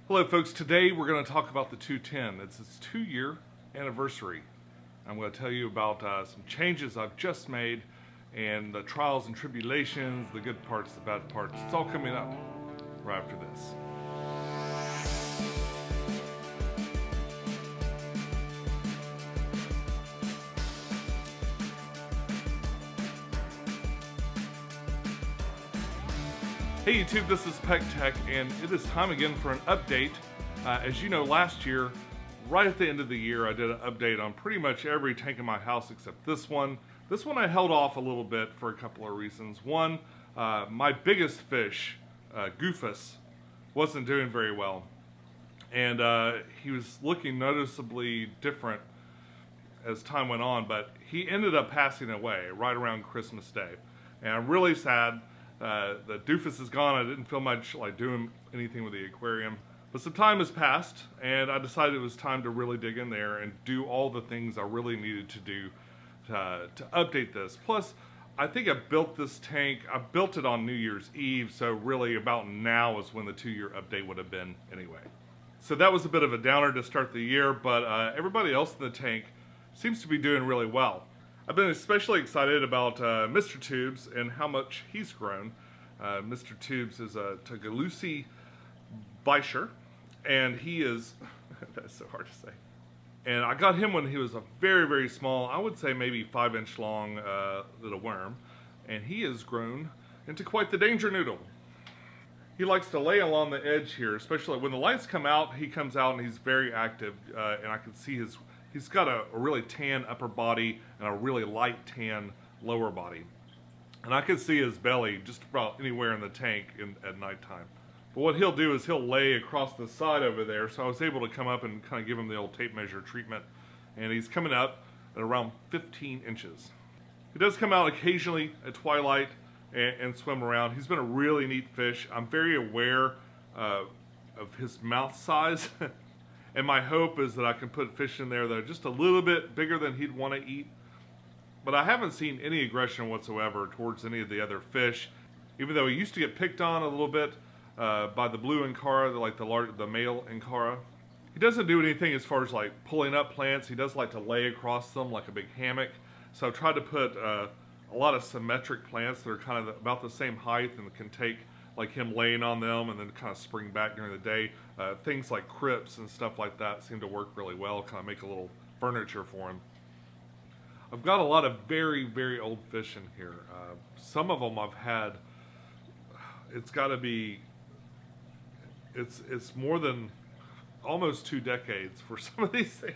Hello folks, today we're going to talk about the 210. It's its 2-year anniversary. I'm going to tell you about some changes I've just made and the trials and tribulations, the good parts, the bad parts. It's all coming up right after this. Hey YouTube, this is Pecktec, and it is time again for an update. As you know, last year, right at the end of the year, I did an update on pretty much every tank in my house except this one. This one I held off a little bit for a couple of reasons. One, my biggest fish, Goofus, wasn't doing very well. And he was looking noticeably different as time went on, but he ended up passing away right around Christmas Day. And I'm really sad. The doofus is gone. I didn't feel much like doing anything with the aquarium. But some time has passed, and I decided it was time to really dig in there and do all the things I really needed to do to update this. Plus, I think I built this tank, I built it on New Year's Eve, so really about now is when the 2-year update would have been anyway. So that was a bit of a downer to start the year, but everybody else in the tank seems to be doing really well. I've been especially excited about Mr. Tubes and how much he's grown. Mr. Tubes is a Tagalusi Bisher, and he is, that's so hard to say. And I got him when he was a very, very small, I would say maybe 5-inch long little worm, and he has grown into quite the danger noodle. He likes to lay along the edge here, especially when the lights come out. He comes out and he's very active, and I can see he's got a really tan upper body and a really light tan lower body. And I can see his belly just about anywhere in the tank at nighttime. But what he'll do is he'll lay across the side over there, so I was able to come up and kind of give him the old tape measure treatment. And he's coming up at around 15 inches. He does come out occasionally at twilight and swim around. He's been a really neat fish. I'm very aware of his mouth size. And my hope is that I can put fish in there that are just a little bit bigger than he'd want to eat. But I haven't seen any aggression whatsoever towards any of the other fish. Even though he used to get picked on a little bit by the blue Ankara, like the male Ankara. He doesn't do anything as far as like pulling up plants. He does like to lay across them like a big hammock. So I've tried to put a lot of symmetric plants that are kind of about the same height and can take like him laying on them and then kind of spring back during the day. Things like crypts and stuff like that seem to work really well, kind of make a little furniture for him. I've got a lot of very, very old fish in here. Some of them I've had, it's got to be, it's more than almost 2 decades for some of these things.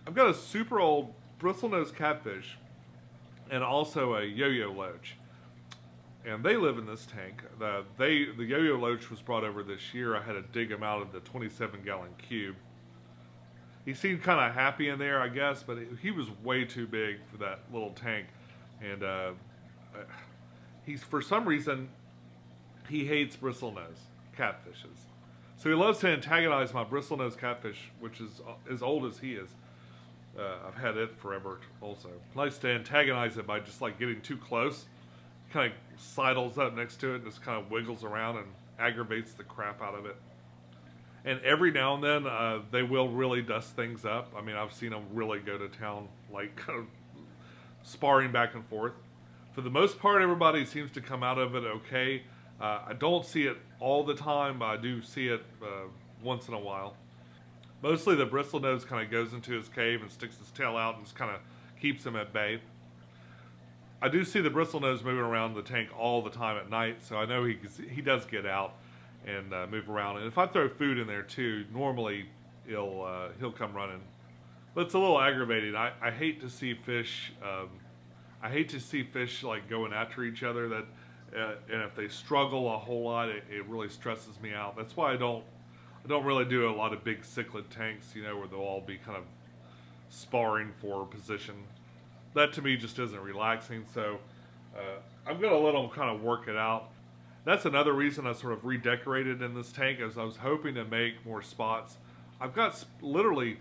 I've got a super old bristlenose catfish and also a yo-yo loach. And they live in this tank. The yo-yo loach was brought over this year. I had to dig him out of the 27-gallon cube. He seemed kind of happy in there, I guess, but he was way too big for that little tank. And he's, for some reason, he hates bristlenose catfishes. So he loves to antagonize my bristlenose catfish, which is as old as he is. I've had it forever also. Likes to antagonize it by just like getting too close. Kind of sidles up next to it and just kind of wiggles around and aggravates the crap out of it. And every now and then they will really dust things up. I mean, I've seen them really go to town, like kind of sparring back and forth. For the most part, everybody seems to come out of it okay. I don't see it all the time, but I do see it once in a while. Mostly the bristlenose kind of goes into his cave and sticks his tail out and just kind of keeps him at bay. I do see the bristlenose moving around the tank all the time at night, so I know he does get out and move around. And if I throw food in there too, normally he'll come running. But it's a little aggravating. I hate to see fish. I hate to see fish like going after each other. And if they struggle a whole lot, it really stresses me out. That's why I don't really do a lot of big cichlid tanks, you know, where they'll all be kind of sparring for position. That to me just isn't relaxing, so I'm going to let them kind of work it out. That's another reason I sort of redecorated in this tank, as I was hoping to make more spots. I've got literally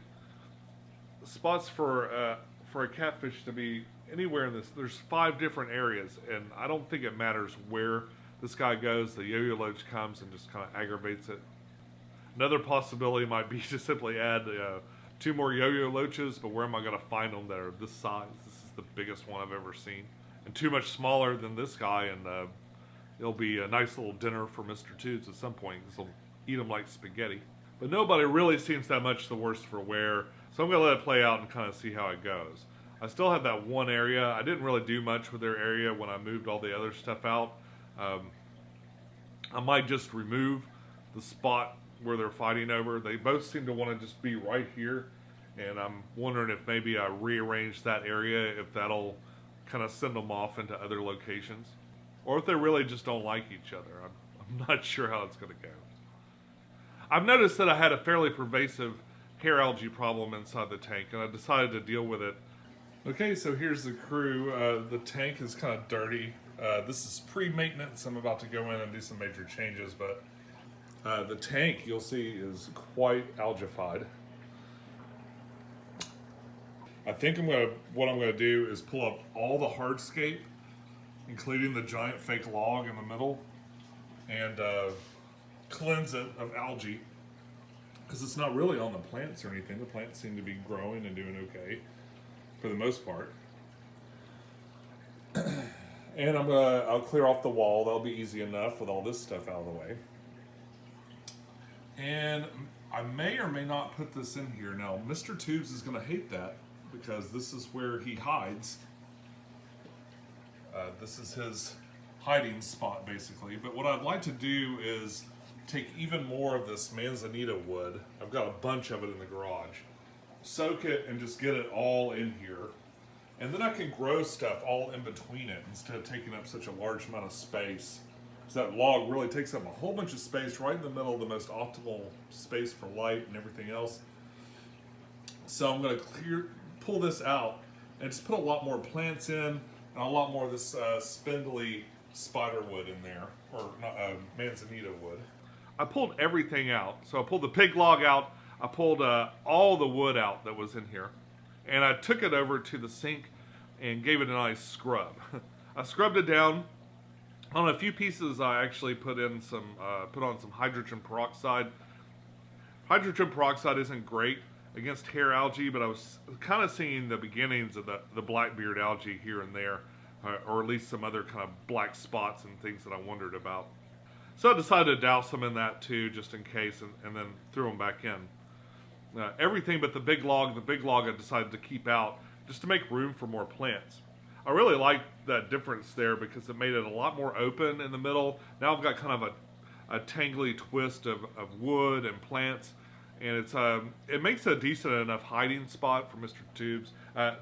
spots for a catfish to be anywhere in this. There's 5 different areas, and I don't think it matters where this guy goes. The yo-yo loach comes and just kind of aggravates it. Another possibility might be to simply add 2 more yo-yo loaches, but where am I going to find them that are this size? This is the biggest one I've ever seen. And too much smaller than this guy, and it'll be a nice little dinner for Mr. Tubes at some point, because he'll eat them like spaghetti. But nobody really seems that much the worse for wear, so I'm going to let it play out and kind of see how it goes. I still have that one area. I didn't really do much with their area when I moved all the other stuff out. I might just remove the spot where they're fighting over. They both seem to want to just be right here, and I'm wondering if maybe I rearrange that area, if that'll kind of send them off into other locations, or if they really just don't like each other. I'm not sure how it's going to go. I've noticed that I had a fairly pervasive hair algae problem inside the tank, and I decided to deal with it. Okay, so here's the crew. The tank is kind of dirty. This is pre-maintenance. I'm about to go in and do some major changes, but the tank, you'll see, is quite algified. I think what I'm gonna do is pull up all the hardscape, including the giant fake log in the middle, and cleanse it of algae, because it's not really on the plants or anything. The plants seem to be growing and doing okay for the most part. And I'll clear off the wall. That'll be easy enough with all this stuff out of the way. And I may or may not put this in here. Now, Mr. Tubes is going to hate that, because this is where he hides. This is his hiding spot, basically. But what I'd like to do is take even more of this manzanita wood. I've got a bunch of it in the garage. Soak it and just get it all in here. And then I can grow stuff all in between it instead of taking up such a large amount of space. So that log really takes up a whole bunch of space right in the middle of the most optimal space for light and everything else. So I'm going to pull this out and just put a lot more plants in and a lot more of this spindly spider wood in there, or manzanita wood. I pulled everything out. So I pulled the pig log out. I pulled all the wood out that was in here. And I took it over to the sink and gave it a nice scrub. I scrubbed it down. On a few pieces, I actually put on some hydrogen peroxide. Hydrogen peroxide isn't great against hair algae, but I was kind of seeing the beginnings of the blackbeard algae here and there, or at least some other kind of black spots and things that I wondered about. So I decided to douse them in that too, just in case, and then threw them back in. Everything but the big log I decided to keep out just to make room for more plants. I really liked that difference there because it made it a lot more open in the middle. Now I've got kind of a tangly twist of wood and plants, and it makes a decent enough hiding spot for Mr. Tubes.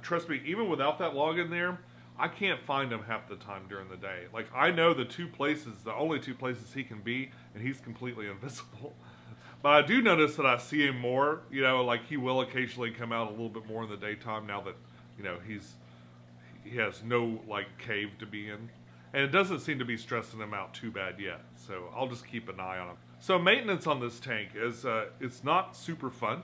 Trust me, even without that log in there, I can't find him half the time during the day. Like, I know the only two places he can be, and he's completely invisible. But I do notice that I see him more, like he will occasionally come out a little bit more in the daytime now that, he has no, cave to be in. And it doesn't seem to be stressing him out too bad yet, so I'll just keep an eye on him. So maintenance on this tank is, it's not super fun.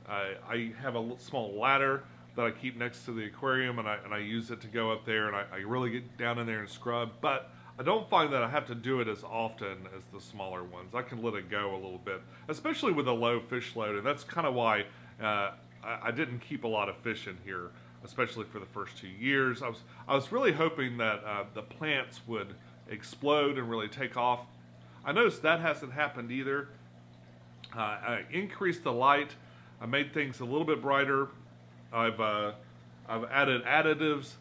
I have a small ladder that I keep next to the aquarium, and I use it to go up there, and I really get down in there and scrub, but I don't find that I have to do it as often as the smaller ones. I can let it go a little bit, especially with a low fish load, and that's kind of why I didn't keep a lot of fish in here, especially for the first 2 years. I was really hoping that the plants would explode and really take off. I noticed that hasn't happened either. I increased the light. I made things a little bit brighter. I've added additives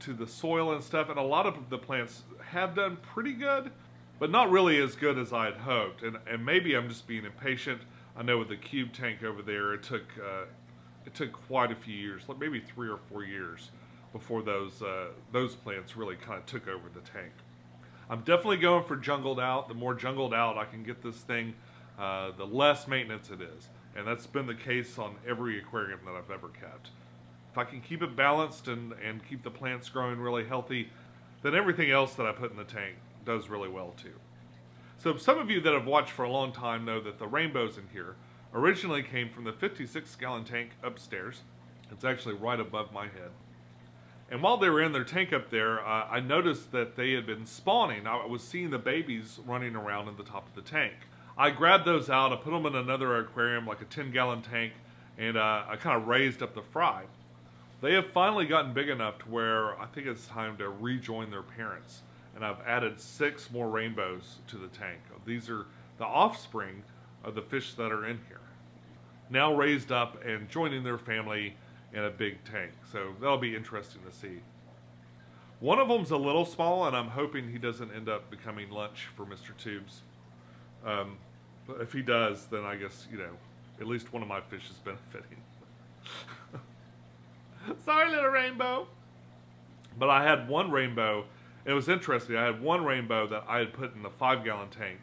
to the soil and stuff, and a lot of the plants have done pretty good, but not really as good as I had hoped. And maybe I'm just being impatient. I know with the cube tank over there, it took quite a few years, like maybe 3 or 4 years, before those plants really kind of took over the tank. I'm definitely going for jungled out. The more jungled out I can get this thing, the less maintenance it is. And that's been the case on every aquarium that I've ever kept. If I can keep it balanced and keep the plants growing really healthy, then everything else that I put in the tank does really well too. So some of you that have watched for a long time know that the rainbows in here originally came from the 56-gallon tank upstairs. It's actually right above my head. And while they were in their tank up there, I noticed that they had been spawning. I was seeing the babies running around in the top of the tank. I grabbed those out, I put them in another aquarium, like a 10-gallon tank, and I kind of raised up the fry. They have finally gotten big enough to where I think it's time to rejoin their parents. And I've added 6 more rainbows to the tank. These are the offspring of the fish that are in here, now raised up and joining their family in a big tank. So that'll be interesting to see. One of them's a little small, and I'm hoping he doesn't end up becoming lunch for Mr. Tubes. But if he does, then I guess, at least one of my fish is benefiting. Sorry, little rainbow. But I had one rainbow. It was interesting. I had one rainbow that I had put in the 5-gallon tank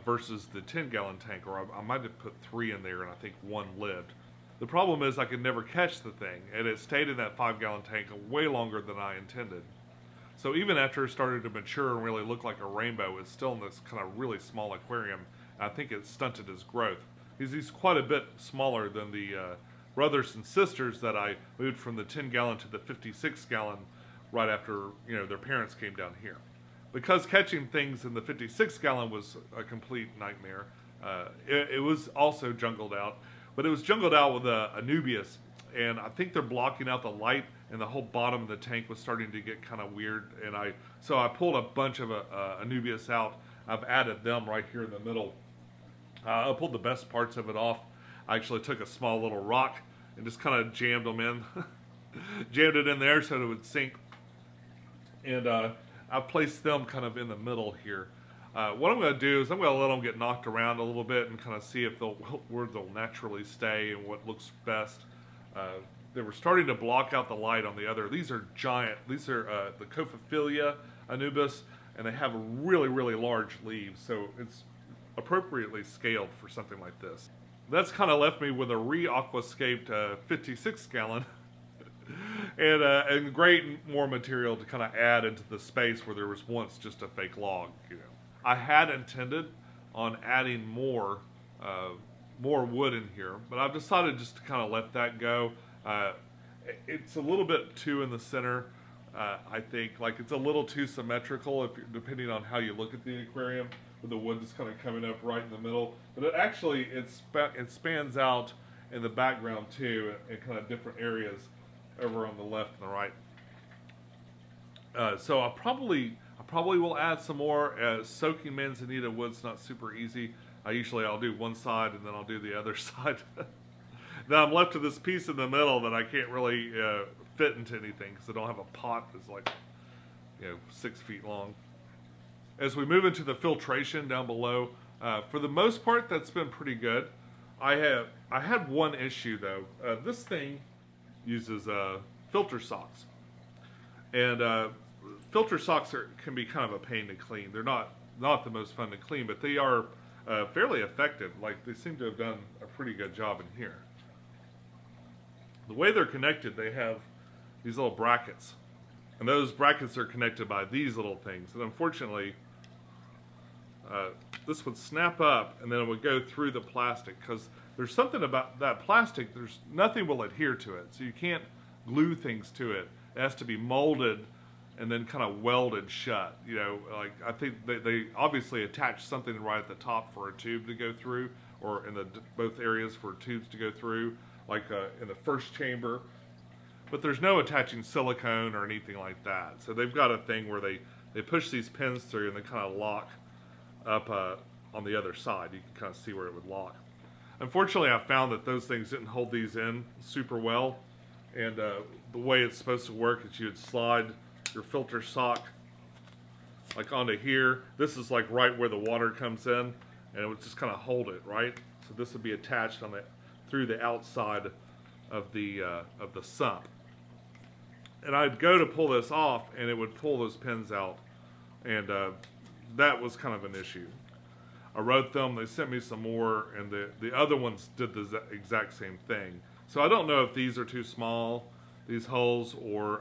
versus the 10-gallon tank, or I might have put 3 in there, and I think 1 lived. The problem is I could never catch the thing, and it stayed in that 5-gallon tank way longer than I intended. So even after it started to mature and really look like a rainbow, it's still in this kind of really small aquarium. I think it stunted his growth. He's quite a bit smaller than the brothers and sisters that I moved from the 10-gallon to the 56-gallon right after their parents came down here. Because catching things in the 56-gallon was a complete nightmare, it was also jungled out. But it was jungled out with a Anubias, and I think they're blocking out the light, and the whole bottom of the tank was starting to get kind of weird. And so I pulled a bunch of Anubias out. I've added them right here in the middle. I pulled the best parts of it off. I actually took a small little rock and just kind of jammed them in, jammed it in there so that it would sink. And I placed them kind of in the middle here. What I'm going to do is I'm going to let them get knocked around a little bit and kind of see if where they'll naturally stay and what looks best. They were starting to block out the light on the other. These are giant. These are the Cophilia Anubis, and they have really, really large leaves, so it's appropriately scaled for something like this. That's kind of left me with a re-aquascaped 56-gallon and great more material to kind of add into the space where there was once just a fake log. I had intended on adding more wood in here, but I've decided just to kind of let that go. It's a little bit too in the center. I think it's a little too symmetrical depending on how you look at the aquarium, with the wood just kind of coming up right in the middle. But it spans out in the background too, in kind of different areas over on the left and the right. So I probably will add some more. Soaking manzanita wood's not super easy. I'll do one side and then I'll do the other side. Then I'm left with this piece in the middle that I can't really fit into anything because I don't have a pot that's 6 feet long. As we move into the filtration down below, for the most part that's been pretty good. I had one issue though. This thing uses filter socks, and filter socks can be kind of a pain to clean. They're not the most fun to clean, but they are fairly effective. They seem to have done a pretty good job in here. The way they're connected, they have these little brackets, and those brackets are connected by these little things. And unfortunately, this would snap up, and then it would go through the plastic because there's something about that plastic. Nothing will adhere to it, so you can't glue things to it. It has to be molded and then kind of welded shut. I think they obviously attach something right at the top for a tube to go through, or in both areas for tubes to go through, in the first chamber. But there's no attaching silicone or anything like that. So they've got a thing where they push these pins through and they kind of lock up on the other side. You can kind of see where it would lock. Unfortunately, I found that those things didn't hold these in super well. And the way it's supposed to work is you would slide your filter sock onto here. This is right where the water comes in, and it would just kind of hold it, right? So this would be attached through the outside of the sump. And I'd go to pull this off, and it would pull those pins out, and that was kind of an issue. I wrote them, they sent me some more, and the other ones did the exact same thing. So I don't know if these are too small, these holes, or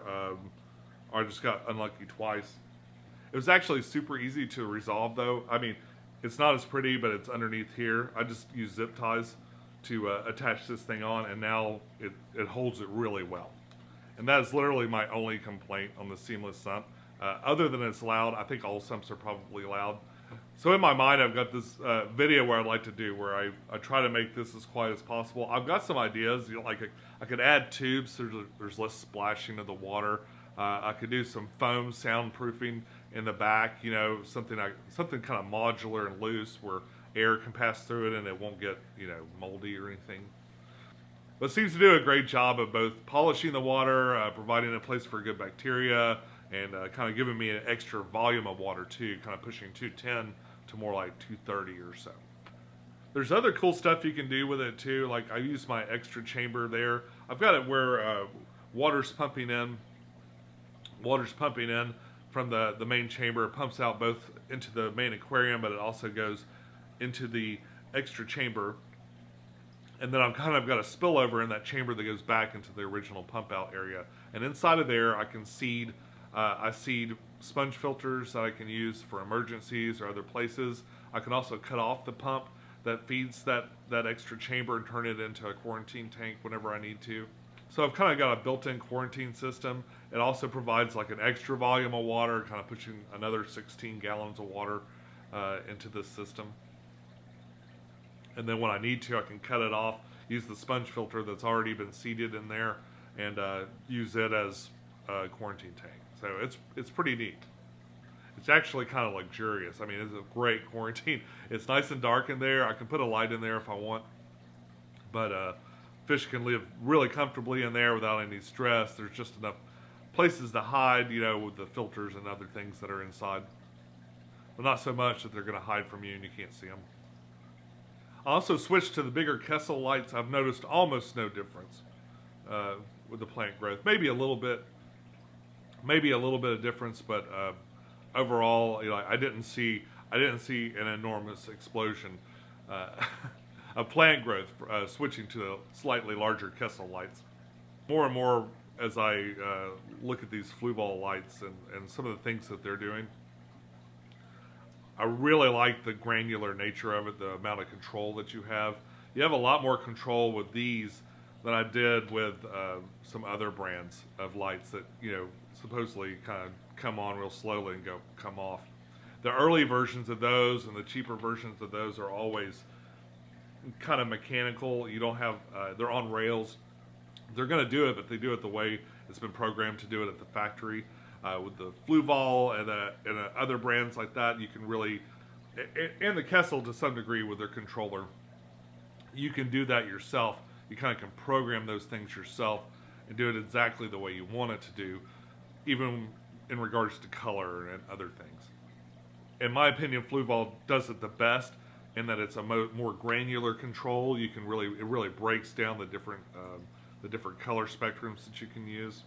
I just got unlucky twice. It was actually super easy to resolve though. I mean, it's not as pretty, but it's underneath here. I just use zip ties to attach this thing on, and now it holds it really well. And that is literally my only complaint on the seamless sump. Other than it's loud, I think all sumps are probably loud. So in my mind, I've got this video where I'd like to do where I try to make this as quiet as possible. I've got some ideas, you know, like I could add tubes so there's less splashing of the water. I could do some foam soundproofing in the back, you know, something kind of modular and loose where air can pass through it and it won't get, you know, moldy or anything. But it seems to do a great job of both polishing the water, providing a place for good bacteria, and kind of giving me an extra volume of water too, kind of pushing 210 to more like 230 or so. There's other cool stuff you can do with it too. Like I use my extra chamber there. I've got it where water's pumping in from the main chamber. It pumps out both into the main aquarium, but it also goes into the extra chamber. And then I've kind of got a spillover in that chamber that goes back into the original pump out area. And inside of there, I can seed, I seed sponge filters that I can use for emergencies or other places. I can also cut off the pump that feeds that extra chamber and turn it into a quarantine tank whenever I need to. So I've kind of got a built-in quarantine system. It also provides like an extra volume of water, kind of pushing another 16 gallons of water into this system. And then when I need to, I can cut it off, use the sponge filter that's already been seeded in there, and use it as a quarantine tank. So it's pretty neat. It's actually kind of luxurious. I mean, it's a great quarantine. It's nice and dark in there. I can put a light in there if I want. But fish can live really comfortably in there without any stress. There's just enough places to hide, you know, with the filters and other things that are inside. But not so much that they're going to hide from you and you can't see them. I also switched to the bigger Kessel lights. I've noticed almost no difference with the plant growth. Maybe a little bit of difference, but overall, you know, I didn't see an enormous explosion of plant growth switching to the slightly larger Kessel lights. More and more as I look at these Fluval lights and some of the things that they're doing, I really like the granular nature of it, the amount of control that you have. You have a lot more control with these than I did with some other brands of lights that, you know, supposedly kind of come on real slowly and come off. The early versions of those and the cheaper versions of those are always kind of mechanical. You don't have, they're on rails. They're going to do it, but they do it the way it's been programmed to do it at the factory. With the Fluval and other brands like that, you can really, and the Kessel to some degree with their controller, you can do that yourself. You kind of can program those things yourself and do it exactly the way you want it to do, even in regards to color and other things. In my opinion, Fluval does it the best in that it's a more granular control. You can it really breaks down the different color spectrums that you can use.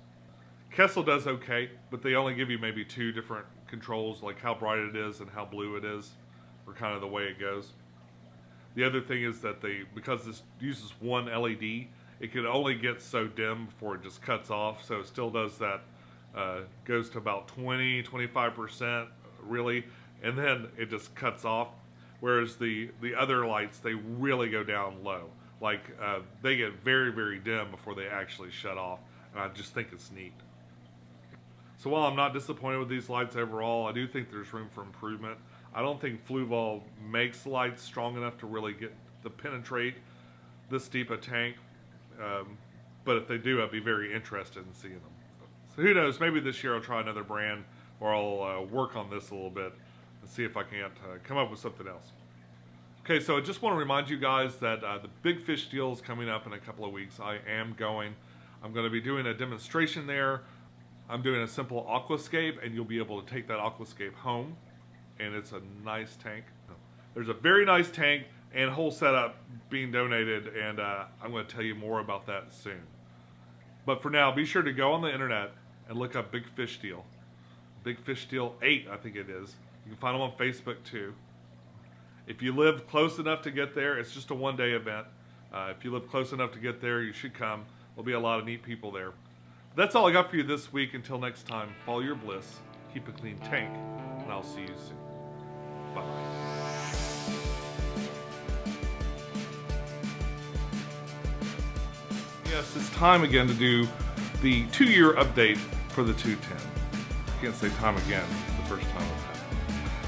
Kessel does okay, but they only give you maybe 2 different controls, like how bright it is and how blue it is, or kind of the way it goes. The other thing is that because this uses one LED, it can only get so dim before it just cuts off, so it still does that, goes to about 20-25% really, and then it just cuts off. Whereas the other lights, they really go down low. Like they get very, very dim before they actually shut off, and I just think it's neat. So while I'm not disappointed with these lights overall, I do think there's room for improvement. I don't think Fluval makes lights strong enough to really get to penetrate this deep a tank. But if they do, I'd be very interested in seeing them. So who knows, maybe this year I'll try another brand, or I'll work on this a little bit and see if I can't come up with something else. Okay, so I just want to remind you guys that the Big Fish deal is coming up in a couple of weeks. I am going. I'm going to be doing a demonstration there. I'm doing a simple aquascape, and you'll be able to take that aquascape home, and it's a nice tank. There's a very nice tank and whole setup being donated, and I'm going to tell you more about that soon. But for now, be sure to go on the internet and look up Big Fish Deal. Big Fish Deal 8, I think it is. You can find them on Facebook too. If you live close enough to get there, it's just a one-day event. If you live close enough to get there, you should come. There'll be a lot of neat people there. That's all I got for you this week. Until next time, follow your bliss, keep a clean tank, and I'll see you soon. Bye-bye. Yes, it's time again to do the 2-year update for the 210. I can't say time again. It's the first time it's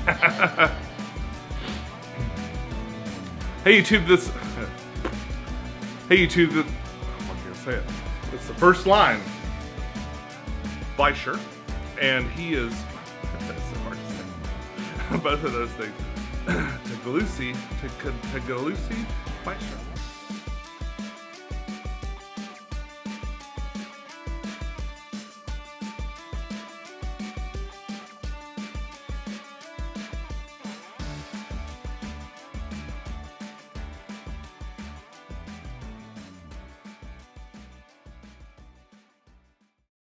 happened. Hey YouTube, this. Hey YouTube, this. I'm not gonna say it. It's the first line. Weisher, and he is. That's so hard to say. Both of those things. Tagalusi, Weisher.